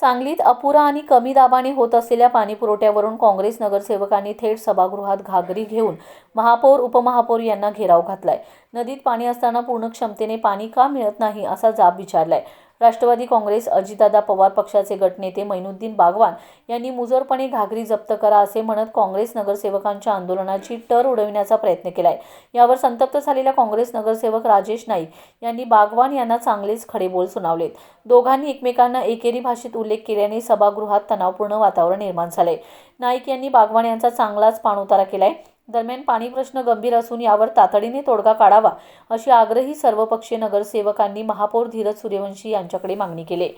सांगलीत अपुरा आणि कमी दाबाने होत असलेल्या पाणीपुरवठ्यावरून काँग्रेस नगरसेवकांनी थेट सभागृहात घागरी घेऊन महापौर उपमहापौर यांना घेराव घातलाय। नदीत पाणी असताना पूर्ण क्षमतेने पाणी का मिळत नाही असा जाब विचारलाय। राष्ट्रवादी काँग्रेस अजितदादा पवार पक्षाचे गटनेते मैनुद्दीन बागवान यांनी मुजोरपणे घागरी जप्त करा असे म्हणत काँग्रेस नगरसेवकांच्या आंदोलनाची टर उडविण्याचा प्रयत्न केलाय। यावर संतप्त झालेल्या काँग्रेस नगरसेवक राजेश नाईक यांनी बागवान यांना चांगलेच खडेबोल सुनावलेत। दोघांनी एकमेकांना एकेरी भाषेत उल्लेख केल्याने सभागृहात तणावपूर्ण वातावरण निर्माण झाले। नाईक यांनी बागवान यांचा चांगलाच पाणउतारा केलाय। दरम्यान पाणी प्रश्न गंभीर असून यावर तातडीने तोडगा काढावा अशी आग्रही सर्वपक्षीय नगरसेवकांनी महापौर धीरज सूर्यवंशी यांच्याकडे मागणी केली।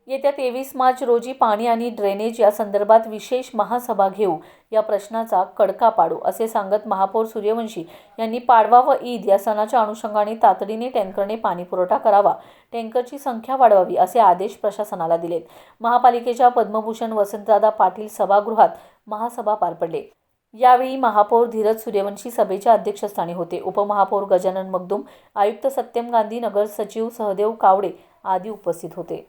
येत्या 23 मार्च रोजी पाणी आणि ड्रेनेज या संदर्भात विशेष महासभा घेऊ, या प्रश्नाचा कडका पाडू असे सांगत महापौर सूर्यवंशी यांनी पाडवा व ईद या सणाच्या अनुषंगाने तातडीने टँकरने पाणी पुरवठा करावा, टँकरची संख्या वाढवावी असे आदेश प्रशासनाला दिलेत। महापालिकेच्या पद्मभूषण वसंतदादा पाटील सभागृहात महासभा पार पडली। यावेळी महापौर धीरज सूर्यवंशी सभेच्या अध्यक्षस्थानी होते। उपमहापौर गजानन मगदुम, आयुक्त सत्यम गांधी, नगर सचिव सहदेव कावडे आदी उपस्थित होते।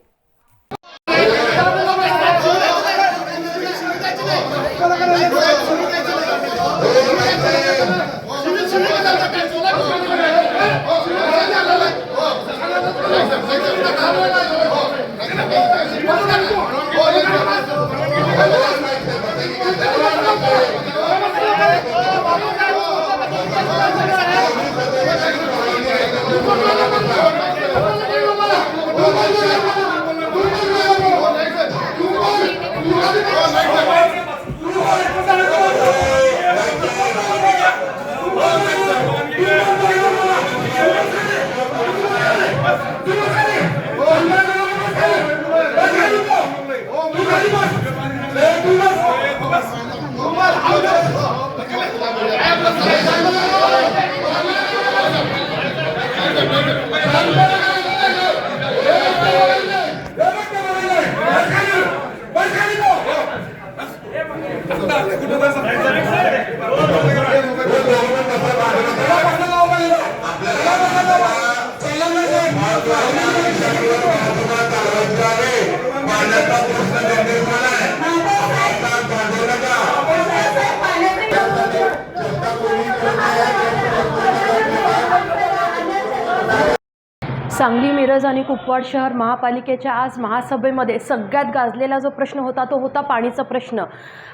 सांगली, मिरज आणि कुपवाड शहर महापालिकेच्या आज महासभेमध्ये सगळ्यात गाजलेला जो प्रश्न होता तो होता पाणीचा प्रश्न।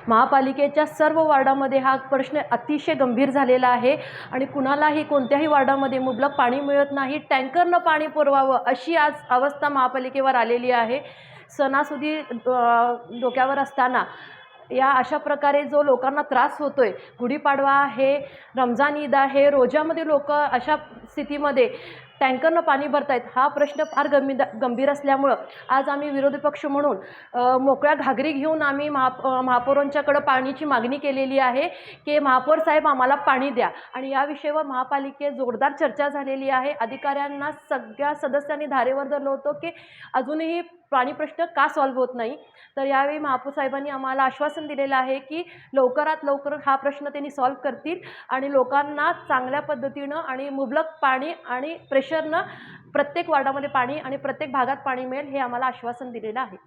महापालिकेच्या सर्व वार्डामध्ये हा प्रश्न अतिशय गंभीर झालेला आहे आणि कुणालाही कोणत्याही वार्डामध्ये मुबलक पाणी मिळत नाही, टँकरनं पाणी पुरवावं अशी आज अवस्था महापालिकेवर आलेली आहे। सणासुदी डोक्यावर असताना या अशा प्रकारे जो लोकांना त्रास होतोय, गुढीपाडवा आहे, रमजान ईद आहे, रोजामध्ये लोक अशा स्थितीमध्ये टँकरनं पाणी भरतायत, हा प्रश्न फार गंभीर असल्यामुळं आज आम्ही विरोधी पक्ष म्हणून मोकळ्या घागरी घेऊन आम्ही महापौरांच्याकडं पाणीची मागणी केलेली आहे की महापौर साहेब आम्हाला पाणी द्या। आणि या विषयावर महापालिकेत जोरदार चर्चा झालेली आहे। अधिकाऱ्यांना सगळ्या सदस्यांनी धारेवर धरलं होतं की अजूनही पाणी प्रश्न का सॉल्व्ह होत नाही। तर यावेळी महापौर साहेबांनी आम्हाला आश्वासन दिलेलं आहे की लवकरात लवकर हा प्रश्न त्यांनी सॉल्व्ह करतील आणि लोकांना चांगल्या पद्धतीनं आणि मुबलक पाणी आणि प्रेशरनं प्रत्येक वार्डामध्ये पाणी आणि प्रत्येक भागात पाणी मिळेल हे आम्हाला आश्वासन दिलेलं आहे।